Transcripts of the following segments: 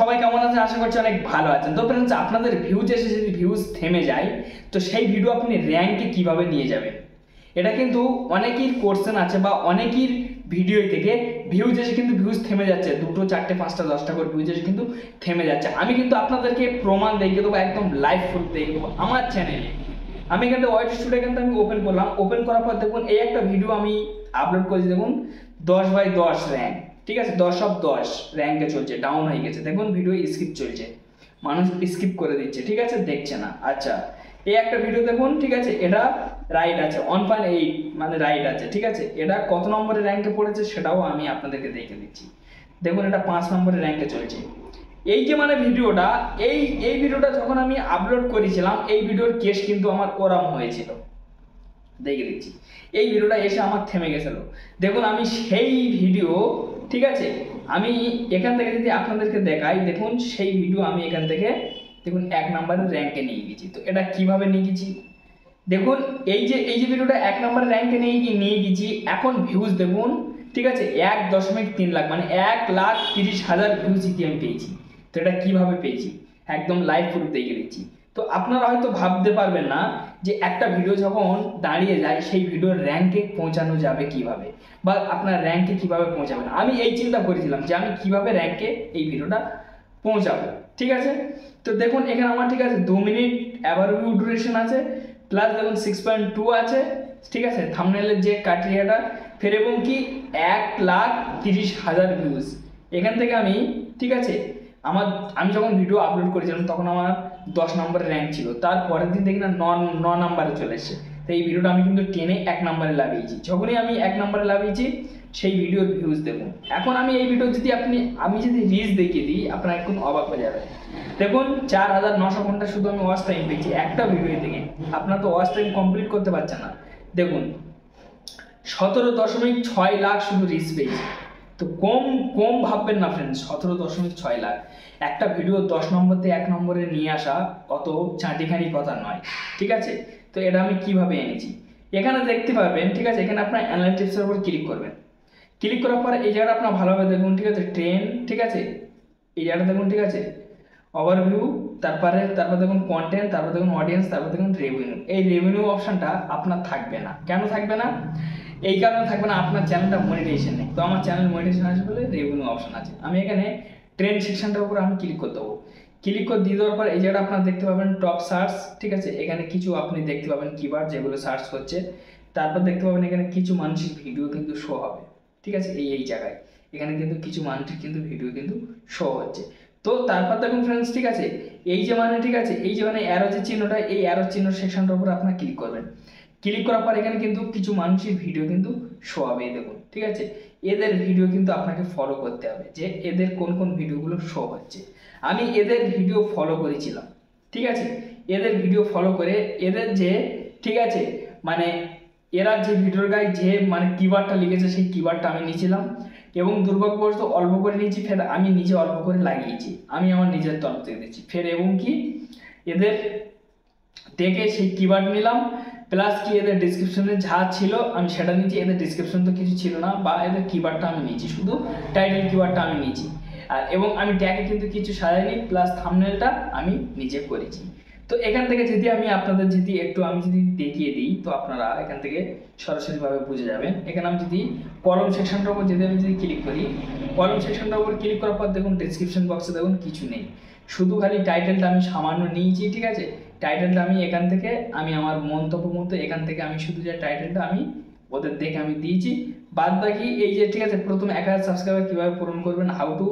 সবাই কেমন আছেন? আশা করছি অনেক ভালো আছেন। তো ফ্রেন্ডস, আপনাদের ভিউজ এসে যদি ভিউজ থেমে যায়, তো সেই ভিডিও আপনি র্যাঙ্কে কিভাবে নিয়ে যাবেন? এটা কিন্তু অনেকের কোশ্চেন আছে বা অনেকের ভিডিও থেকে ভিউজ এসে কিন্তু ভিউজ থেমে যাচ্ছে, 2, 4, 5, 10টা করে ভিউজ এসে কিন্তু থেমে যাচ্ছে। আমি কিন্তু আপনাদেরকে প্রমাণ দেখিয়ে দেবো, একদম লাইভ ফুল দেখিয়ে দেবো আমার চ্যানেলে। আমি এখান থেকে ওয়াইড স্টুডিও এখান থেকে আমি ওপেন করলাম। ওপেন করার পর দেখুন এই একটা ভিডিও আমি আপলোড করেছি, দেখুন 10/10 র্যাঙ্ক, ঠিক আছে, 10/10 র্যাঙ্কে চলছে, ডাউন হয়ে গেছে। দেখুন ভিডিও স্কিপ চলছে, মানুষ স্কিপ করে দিচ্ছে, ঠিক আছে, দেখছে না। আচ্ছা, এই একটা ভিডিও দেখুন, ঠিক আছে, এটা রাইট আছে 1.8 মানে রাইট আছে, ঠিক আছে। এটা কত নম্বরে র্যাঙ্কে পড়েছে সেটাও আমি আপনাদেরকে দেখে দিচ্ছি। দেখুন এটা 5 নম্বরে র্যাঙ্কে চলছে। এই যে মানে ভিডিওটা, এই ভিডিওটা যখন আমি আপলোড করেছিলাম, এই ভিডিওর কেস কিন্তু আমার ওরম হয়েছিল, দেখে দিচ্ছি। এই ভিডিওটা এসে আমার থেমে গেছিল। দেখুন আমি সেই ভিডিও, ঠিক আছে, আমি এখান থেকে যদি আপনাদেরকে দেখাই, দেখুন সেই ভিডিও আমি এখান থেকে দেখুন 1 নম্বরের র্যাঙ্কে নিয়ে গেছি। তো এটা কিভাবে নিয়ে গেছি দেখুন, এই যে ভিডিওটা 1 নম্বরের র্যাঙ্কে নিয়ে গেছি। এখন ভিউজ দেখুন, ঠিক আছে, 1.3 লাখ মানে 1,30,000 ভিউজ আমি পেয়েছি। তো এটা কিভাবে পেয়েছি একদম লাইভ প্রুফ দেখে দিচ্ছি। তো আপনারা হয়তো ভাবতে পারবেন না যে একটা ভিডিও যখন দাঁড়িয়ে যায় সেই ভিডিওর র্যাঙ্কে পৌঁছানো যাবে কিভাবে, বা আপনার র্যাঙ্কে কিভাবে পৌঁছাবেন। আমি এই চিন্তা করেছিলাম যে আমি কিভাবে র্যাঙ্কে এই ভিডিওটা পৌঁছাবো, ঠিক আছে। তো দেখুন এখানে আমার, ঠিক আছে, 2 মিনিট অ্যাভারভিউ ডিউরেশন আছে, প্লাস দেখুন 6.2 আছে, ঠিক আছে, থাম্বনেলের যে ক্রাইটেরিয়াটা, ফের এবং কি 1,30,000 ভিউজ। এখান থেকে আমি, ঠিক আছে, আমি যখন ভিডিও আপলোড করেছিলাম তখন আমার 10 নম্বরের র্যাঙ্ক ছিল। তারপরের দিন দেখি না 9 নম্বরে চলে এসেছে। তো এই ভিডিওটা আমি কিন্তু টেনে 1 নম্বরে লাগিয়েছি। যখনই আমি 1 নম্বরে লাগিয়েছি সেই ভিডিওর ভিউজ দেখুন। এখন আমি এই ভিডিও যদি আমি যদি রিচ দেখিয়ে দিই, আপনারা একদম অবাক হয়ে যাবে। দেখুন 4,900 ঘন্টা শুধু আমি ওয়াচ টাইম পেয়েছি একটা ভিডিও থেকে। আপনারা তো ওয়াচ টাইম কমপ্লিট করতে পারছেন না। দেখুন 17.6 লাখ শুধু রিচ পেয়েছি। তো কম ভাববেন না ফ্রেন্ডস, 17.6 লাখ। একটা ভিডিও 10 নম্বর থেকে 1 নম্বরে নিয়ে আসা অত চাঁটিখানি কথা নয়, ঠিক আছে। তো এটা আমি কিভাবে এনেছি এখানে দেখতে পাবেন, ঠিক আছে। এখানে আপনার অ্যানালিটিক্সের উপর ক্লিক করবেন। ক্লিক করার পর এই জায়গাটা আপনার ভালোভাবে দেখুন, ঠিক আছে, ট্রেন্ড, ঠিক আছে, এই জায়গাটা দেখুন, ঠিক আছে, ওভারভিউ, তারপর দেখুন কন্টেন্ট, তারপর দেখুন অডিয়েন্স, তারপর দেখুন রেভিনিউ। এই রেভিনিউ অপশনটা আপনার থাকবে না। কেন থাকবে না? এই কারণে থাকবে না, আপনার চ্যানেলটা মনিটাইজেশন নেই। তো আমার চ্যানেল মনিটাইজেশন আছে বলে রেভিনিউ অপশন আছে। আমি এখানে ট্রেন্ড সেকশনটার উপর আমি ক্লিক করে দেবো। ক্লিক করে দিয়ে দেওয়ার পর এই জায়গাটা আপনারা দেখতে পাবেন টপ সার্চ, ঠিক আছে। এখানে কিছু আপনি দেখতে পাবেন কিওয়ার্ড যেগুলো সার্চ হচ্ছে। তারপর দেখতে পাবেন এখানে কিছু মানুষের ভিডিও কিন্তু শো হবে, ঠিক আছে। এই জায়গায় এখানে কিন্তু কিছু মানুষের কিন্তু ভিডিও কিন্তু শো হচ্ছে। তো তারপর দেখুন ফ্রেন্ডস, ঠিক আছে, এই যে মানে, ঠিক আছে, এই যে মানে অ্যারো যে চিহ্নটা, এই অ্যারো চিহ্ন সেকশনটার উপর আপনারা ক্লিক করবেন। ক্লিক করার পর এখানে কিন্তু কিছু মানুষের ভিডিও কিন্তু শো হবে, দেখুন, ঠিক আছে। এদের ভিডিও কিন্তু আপনাকে ফলো করতে হবে, যে এদের কোন কোন ভিডিওগুলো শো হচ্ছে। আমি এদের ভিডিও ফলো করেছিলাম, ঠিক আছে। এদের ভিডিও ফলো করে এদের যে, ঠিক আছে, মানে এরা যে ভিডিওর গায়ে যে মানে কিওয়ার্ডটা লিখেছে সেই কিওয়ার্ডটা আমি নিয়েছিলাম, এবং দুর্ভাগ্যবশত অল্প করে নিয়েছি। ফের আমি নিজে অল্প করে লাগিয়েছি, আমি আমার নিজের তরফ থেকে দিচ্ছি। ফের এবং কি এদের দেখে সেই কিওয়ার্ড নিলাম, প্লাস কি এদের ডিসক্রিপশনে যা ছিল আমি সেটা নিয়েছি। এদের ডিসক্রিপশন তো কিছু ছিল না, বা এদের কিওয়ার্ডটা আমি নিয়েছি, শুধু টাইটেল কিওয়ার্ডটা আমি নিয়েছি। আর এবং আমি ট্যাগে কিন্তু কিছু সাজাইনি, প্লাস থাম্বনেলটা আমি নিজে করেছি। তো এখান থেকে যদি আমি আপনাদের যদি একটু আমি যদি দেখিয়ে দিই, তো আপনারা এখান থেকে সরাসরিভাবে বুঝে যাবেন। এখানে আমি যদি কলম সেকশনটার উপর যদি আমি ক্লিক করি, কলম সেকশনটার উপর ক্লিক করার পর দেখুন ডিসক্রিপশন বক্সে দেখুন কিছু নেই, শুধু খালি টাইটেলটা আমি সামান্য নিয়েছি, ঠিক আছে। টাইটেলটা আমি এখান থেকে আমি আমার মন্তব্য মতো এখান থেকে আমি শুধু যে টাইটেলটা আমি ওদের দেখে আমি দিয়েছি। বাদ বাকি এই যে, ঠিক আছে, প্রথম 1,000 সাবস্ক্রাইবার কীভাবে পূরণ করবেন, হাউ টু,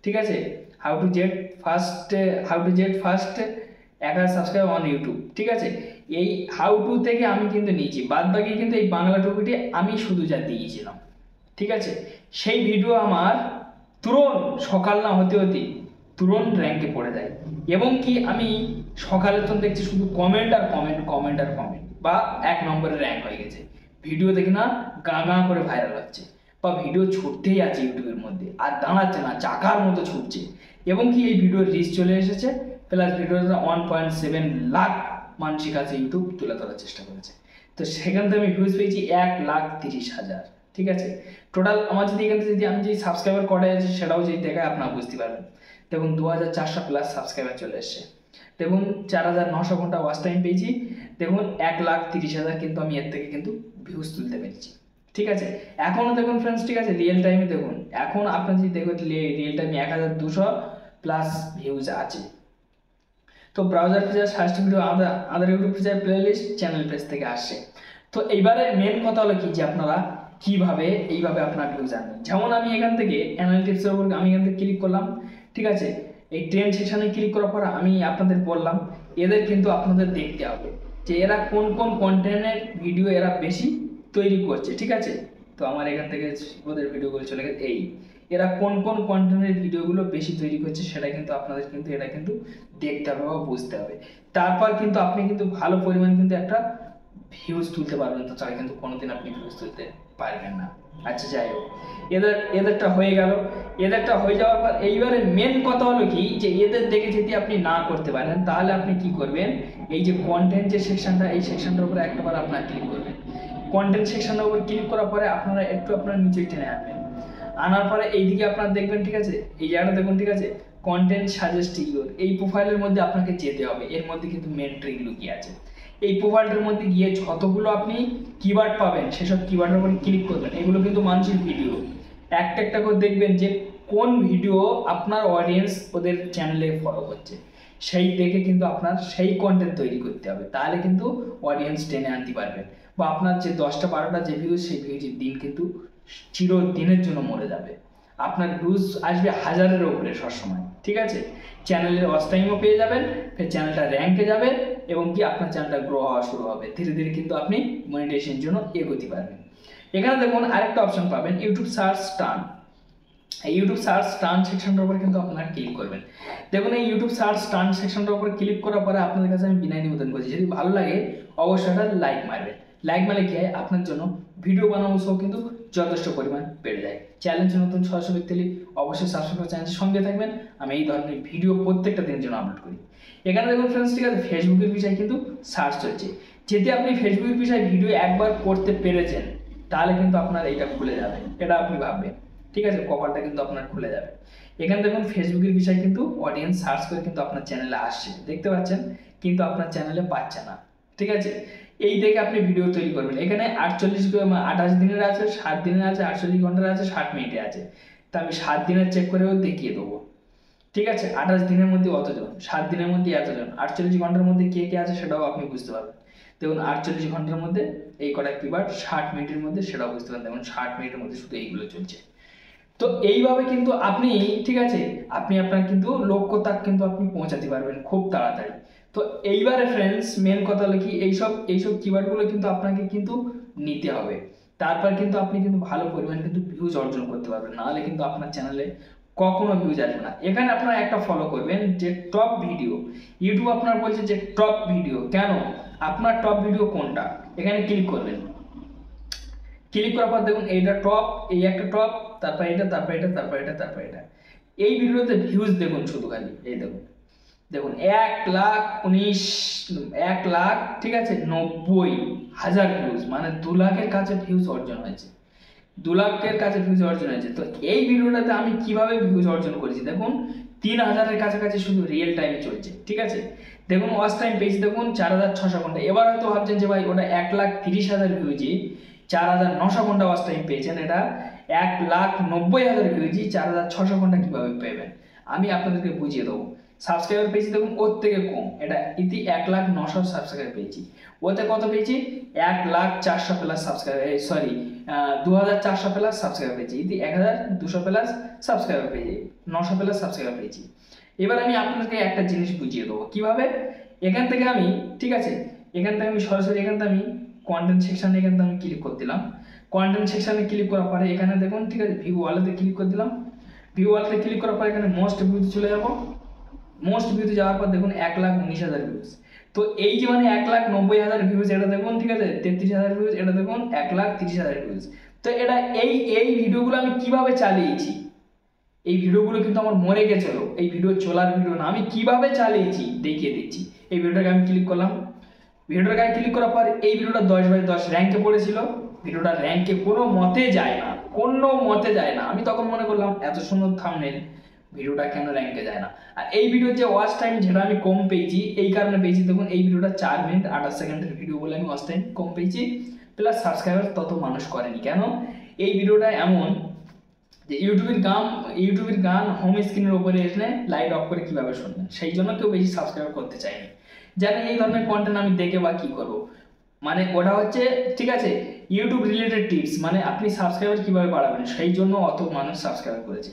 ঠিক আছে, how to Z first 1,000 subscriber on YouTube, ঠিক আছে। এই হাউ টু থেকে আমি কিন্তু নিয়েছি, বাদ বাকি কিন্তু এই বাংলা টপিকটি আমি শুধু যা দিয়েছিলাম, ঠিক আছে। সেই ভিডিও আমার তুরন্ত সকাল না হতে হতে তুরন্ত র্যাঙ্কে পড়ে যায়, এবং কি আমি সকালে তো দেখছি শুধু কমেন্ট আর কমেন্ট, বা 1 নম্বরে র্যাঙ্ক হয়ে গেছে। ভিডিও দেখি না গা করে ভাইরাল হচ্ছে, বা ভিডিও ছুটতেই আছে ইউটিউবের মধ্যে, আর দাঁড়াচ্ছে না, চাকার মতো ছুটছে। এবং কি এই ভিডিওর রিচ চলে এসেছে, প্লাস ভিডিওটা 1.7 লাখ মানুষের কাছে ইউটিউব তুলে ধরার চেষ্টা করেছে। তো সেখান থেকে আমি ভিউজ পেয়েছি 1,30,000, ঠিক আছে। টোটাল আমার যদি এখান থেকে যদি আমি যে সাবস্ক্রাইবার কটা আছে সেটাও যদি দেখায় আপনারা বুঝতে পারবেন। দেখুন 2400 প্লাস সাবস্ক্রাইবার চলে এসছে। দেখুন 4900 ঘন্টা ওয়াচ টাইম পেয়েছি। দেখুন 1,30,000 কিন্তু আমি এর থেকে কিন্তু ভিউজ তুলতে পেরেছি। ঠিক আছে, এখনও দেখুন ফ্রেন্ডস, ঠিক আছে, রিয়েল টাইমে দেখুন এখন আপনার যদি দেখুন রিয়েল টাইমে 1200 প্লাস ভিউজ আছে। তো ব্রাউজার ফিচার, সার্চ ভিডিও, আদার YouTube feature, playlist, channel page থেকে আসছে। তো এইবারে মেন কথা হলো কি যে আপনারা কিভাবে এইভাবে আপনার ভিউজ আনবেন। যেমন আমি এখান থেকে অ্যানালিটিক্সের উপর আমি এখান থেকে ক্লিক করলাম। ঠিক আছে, এই ট্রেন্ড সেকশনে ক্লিক করার পর আমি আপনাদের বললাম এদের কিন্তু আপনাদের দেখতে হবে যে এরা কোন কোন কন্টেন্টের ভিডিও এরা বেশি তৈরি করছে। ঠিক আছে, তো আমার এখান থেকে ওদের ভিডিওগুলো চলে গেছে। এরা কোন কোন কন্টেন্টের ভিডিওগুলো বেশি তৈরি করছে সেটা কিন্তু আপনাদের কিন্তু এটা কিন্তু দেখতে হবে বা বুঝতে হবে। তারপর কিন্তু আপনি কিন্তু ভালো পরিমাণ কিন্তু একটা ভিউজ তুলতে পারবেন, তো তাহলে কিন্তু কোনোদিন আপনি ভিউজ তুলতে পারবেন না। আচ্ছা, যাই হোক, এদেরটা হয়ে গেল। এদেরটা হয়ে যাওয়ার পর এইবারে মেন কথা হলো কি যে এদের দেখে যদি আপনি না করতে পারেন তাহলে আপনি কি করবেন, এই যে কন্টেন্ট যে সেকশনটা, এই সেকশনটার উপরে একটাবার আপনার ক্লিক করবেন। কন্টেন্ট সেকশনের উপর ক্লিক করার পরে আপনারা একটু আপনার নিচে টেনে আনবেন। আনার পরে এইদিকে আপনারা দেখবেন, ঠিক আছে, এই জায়গাটা দেখুন, ঠিক আছে, কন্টেন্ট সাজেস্ট ইউর, এই প্রোফাইলের মধ্যে আপনাকে যেতে হবে। এর মধ্যে কিন্তু মেন ট্রিক লুকিয়ে আছে। এই প্রোফাইলটার মধ্যে গিয়ে যতগুলো আপনি কিওয়ার্ড পাবেন সেসব কিওয়ার্ডের উপর ক্লিক করবেন। এগুলো কিন্তু মানুষের ভিডিও, একটা একটা করে দেখবেন যে কোন ভিডিও আপনার অডিয়েন্স ওদের চ্যানেলে ফলো করছে, সেই দেখে কিন্তু আপনার সেই কন্টেন্ট তৈরি করতে হবে। তাহলে কিন্তু অডিয়েন্স টেনে আনতে পারবেন। বা আপনার যে 10টা 12টা যে ভিউজ, সেই ভিউজের দিন কিন্তু চিরদিনের জন্য মরে যাবে। আপনার ভিউজ আসবে হাজারের ওপরে সবসময়। ঠিক আছে, চ্যানেলের ওয়াচ টাইমও পেয়ে যাবেন, ফের চ্যানেলটা র্যাঙ্কে যাবে এবং কি আপনার চ্যানেলটা গ্রো হওয়া শুরু হবে। ধীরে ধীরে কিন্তু আপনি মনিটাইজেশনের জন্য এগোতে পারবেন। এখানে দেখুন আরেকটা অপশন পাবেন, ইউটিউব সার্চ টার্ন। এই ইউটিউব সার্চ টার্ন সেকশনটার উপরে কিন্তু আপনারা ক্লিক করবেন। দেখুন এই ইউটিউব সার্চ টার্ন সেকশনটার উপরে ক্লিক করার পরে আপনাদের কাছে আমি বিনয় নিবেদন করছি, যদি ভালো লাগে অবশ্যই একটা লাইক মারবেন। লাইক মারলে কি হয়, আপনার জন্য ভিডিও বানানো সহ কিন্তু যথেষ্ট পরিমাণ বেড়ে যায়। চ্যালেঞ্জ নতুন সদস্য ব্যক্তি অবশ্যই সাবস্ক্রাইব করে চ্যানেলের সঙ্গে থাকবেন। আমি এই ধরনের ভিডিও প্রত্যেকটা দিনের জন্য আপলোড করি। এখানে দেখুন ফ্রেন্ডস, ঠিক আছে, ফেসবুকের বিষয়ে কিন্তু সার্চ চলছে। যদি আপনি ফেসবুকের বিষয়ে ভিডিও একবার করতে পেরেছেন তাহলে কিন্তু আপনার এইটা খুলে যাবে, এটা আপনি ভাববেন। ঠিক আছে, কভারটা কিন্তু আপনার খুলে যাবে। এখানে দেখুন ফেসবুকের বিষয় কিন্তু অডিয়েন্স সার্চ করে কিন্তু আপনার চ্যানেলে আসছে, দেখতে পাচ্ছেন, কিন্তু আপনার চ্যানেলে পাচ্ছে না। ঠিক আছে, এই দেখে আপনি ভিডিও তৈরি করবেন। এখানে 28 দিনের আছে, 60 দিনের আছে, 48 ঘন্টার আছে, 60 মিনিটে আছে। তা আমি 7 দিনের চেক করেও দেখিয়ে দেবো। ঠিক আছে, 28 দিনের মধ্যে অতজন, 7 দিনের মধ্যে এতজন, 48 ঘন্টার মধ্যে কে কে আছে সেটাও আপনি বুঝতে পারবেন। দেখুন 48 ঘন্টার মধ্যে এই কটা কিওয়ার্ড, 60 মিনিটের মধ্যে সেটাও বুঝতে পারবেন। দেখুন 60 মিনিটের মধ্যে শুধু এইগুলো চলছে। তো এইভাবে কিন্তু আপনি, ঠিক আছে, আপনি আপনার কিন্তু লক্ষ্য তাক কিন্তু আপনি পৌঁছাতে পারবেন খুব তাড়াতাড়ি। তো এইবারে ফ্রেন্ডস মেন কথা হলো কি, এইসব কিওয়ার্ডগুলো কিন্তু আপনাকে কিন্তু নিতে হবে। তারপর কিন্তু আপনি কিন্তু ভালো পরিমাণ কিন্তু ভিউজ অর্জন করতে পারবেন, নাহলে কিন্তু আপনার চ্যানেলে কখনো ভিউজ আসবে না। এখানে আপনারা একটা ফলো করবেন যে টপ ভিডিও, ইউটিউব আপনার বলছে যে টপ ভিডিও, কেন আপনার টপ ভিডিও কোনটা, এখানে ক্লিক করবেন। ক্লিক করার পর দেখুন এইটা টপ, এই একটা টপ, তারপর এটা, তারপর এটা, তারপর এটা, তারপর এটা। এই ভিডিওতে ভিউজ দেখুন শুধু খালি এই দেখুন, দেখুন 1,19,1,00,000, ঠিক আছে, 90,000 ভিউজ, মানে 2 লাখের কাছে ভিউজ অর্জন হয়েছে। 2 লাখের কাছে ভিউজ অর্জন হয়েছে। তো এই ভিডিওটাতে আমি কিভাবে ভিউজ অর্জন করেছি দেখুন, 3,000-এর কাছাকাছি শুধু রিয়েল টাইম চলছে। ঠিক আছে, দেখুন ওয়াচ টাইম পেয়েছি দেখুন 4,600 ঘন্টা। এবার হয়তো ভাবছেন যে ভাই ওটা 1,30,000 ভিউজে 4,900 ঘন্টা ওয়াচ টাইম পেয়েছেন, এটা 1,90,000 ভিউজি 4,600 ঘন্টা কীভাবে পেবেন, আমি আপনাদেরকে বুঝিয়ে দেবো। সাবস্ক্রাইবার পেয়েছি দেখুন ওর থেকে কম, এটা ইতি 1,09,000 সাবস্ক্রাইবার পেয়েছি। ওতে কত পেয়েছি, 1,04,000 plus subscriber, sorry 2,400 plus subscriber পেয়েছি। ইতি 1,200 প্লাস সাবস্ক্রাইবার পেয়েছি, 900 প্লাস সাবস্ক্রাইবার পেয়েছি। এবার আমি আপনাদেরকে একটা জিনিস বুঝিয়ে দেবো কিভাবে। এখান থেকে আমি, ঠিক আছে, এখান থেকে আমি সরাসরি এখান থেকে আমি কন্টেন্ট সেকশনে এখান থেকে আমি ক্লিক করে দিলাম। কন্টেন্ট সেকশনে ক্লিক করার পরে এখানে দেখুন, ঠিক আছে, ভিউ ওয়ালেতে ক্লিক করে দিলাম। ভিউ ওয়ালেতে ক্লিক করার পরে এখানে মোস্ট ভিউতে চলে যাব। মোস্ট ভিউতে যাওয়ার পর দেখুন 1,19,000 ভিউজ। তো এই যে মানে 1,90,000 ভিউজ, এটা দেখুন, ঠিক আছে, 33,000 ভিউজ, এটা দেখুন 1,30,000 ভিউজ। তো এটা এই ভিডিওগুলো আমি কিভাবে চালিয়েছি, এই ভিডিওগুলো কিন্তু আমার মরে গেছিল, এই ভিডিও চলার ভিডিও না, আমি কিভাবে চালিয়েছি দেখিয়ে দিচ্ছি। এই ভিডিওটাকে আমি ক্লিক করলাম। ভিডিওটার গায়ে ক্লিক করার পর এই ভিডিওটা 10/10 র্যাঙ্কে পড়েছিল। ভিডিওটা র্যাঙ্কে কোনো মতে যায় না, কোনো মতে যায় না। আমি তখন মনে করলাম এত সুন্দর থাম্বনেল, ভিডিওটা কেন র্যাঙ্কে যায় না। আর এই ভিডিওর যে ওয়াচ টাইম যেটা আমি কম পেয়েছি, এই কারণে পেয়েছি দেখুন, এই ভিডিওটা 4 মিনিট 28 সেকেন্ডের ভিডিও বলে আমি ওয়াচ টাইম কম পেয়েছি, প্লাস সাবস্ক্রাইবার তত মানুষ করেনি। কেন? এই ভিডিওটা এমন যে ইউটিউবের গান হোম স্ক্রিনের উপরে এসে লাইট অফ করে কিভাবে শুনবেন, সেই জন্য কেউ বেশি সাবস্ক্রাইব করতে চায়নি। জানেন এই ধরনের কন্টেন্ট আমি দেখে বা কি করব, মানে ওটা হচ্ছে ঠিক আছে ইউটিউব রিলেটেড টিপস, মানে আপনি সাবস্ক্রাইবার কিভাবে বাড়াবেন, সেই জন্য অত মানুষ সাবস্ক্রাইব করেছে।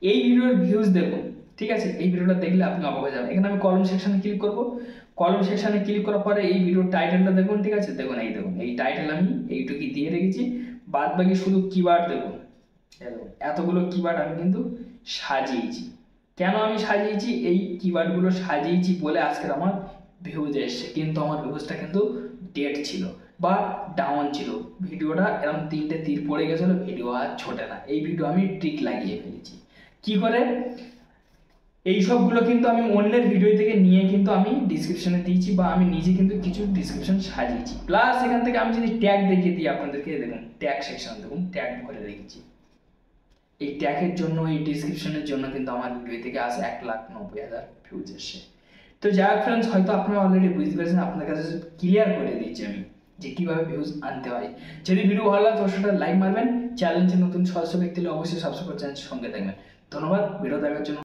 এই ভিডিওর ভিউজ দেখুন, ঠিক আছে, এই ভিডিওটা দেখলে আপনি অবাক হয়ে যাবেন। এখানে আমি কলম সেকশনে ক্লিক করব, কলম সেকশনে ক্লিক করার পরে এই ভিডিওর টাইটেলটা দেখুন, ঠিক আছে, দেখুন এই টাইটেল আমি এইটুকুই দিয়ে রেখেছি, বাদ বাকি শুধু কিওয়ার্ড দেখুন, এতগুলো কিওয়ার্ড আমি কিন্তু সাজিয়েছি। কেন আমি সাজিয়েছি? এই কিওয়ার্ডগুলো সাজিয়েছি বলে আজকের আমার ভিউজ এসছে, কিন্তু আমার ভিউজটা কিন্তু ডেড ছিল বা ডাউন ছিল। ভিডিওটা এরকম 3টে তীর পড়ে গেছিলো, ভিডিও আর ছোটে না। এই ভিডিও আমি ট্রিক লাগিয়ে ফেলেছি। কি করে? এই সবগুলো কিন্তু আমি অন্যের ভিডিও থেকে নিয়ে কিন্তু আমি ডিসক্রিপশনে দিয়েছি, বা আমি নিজে কিন্তু কিছু ডিসক্রিপশন সাজিয়েছি। প্লাস এখান থেকে আমি যদি ট্যাগ দেখিয়ে দিই আপনাদেরকে, দেখুন ট্যাগ সেকশন দেখুন, ট্যাগ ভরে রেখেছি। এই ট্যাগের জন্য, এই ডিসক্রিপশনের জন্য কিন্তু আমার ভিডিও থেকে আসে 1,90,000 ভিউজ এসে। তো যাই হোক ফ্রেন্ডস, হয়তো আপনারা অলরেডি বুঝতে পেরেছেন, আপনার কাছে ক্লিয়ার করে দিচ্ছি আমি যে কীভাবে ভিউজ আনতে হয়। যদি ভিডিও ভালো লাগে তো সেটা লাইক মারবেন, চ্যানেলটি নতুন সদস্য ব্যক্তি হলে অবশ্যই সাবস্ক্রাইব করে চ্যানেলের সঙ্গে থাকবেন। ধন্যবাদ ভিডিও দেখার জন্য।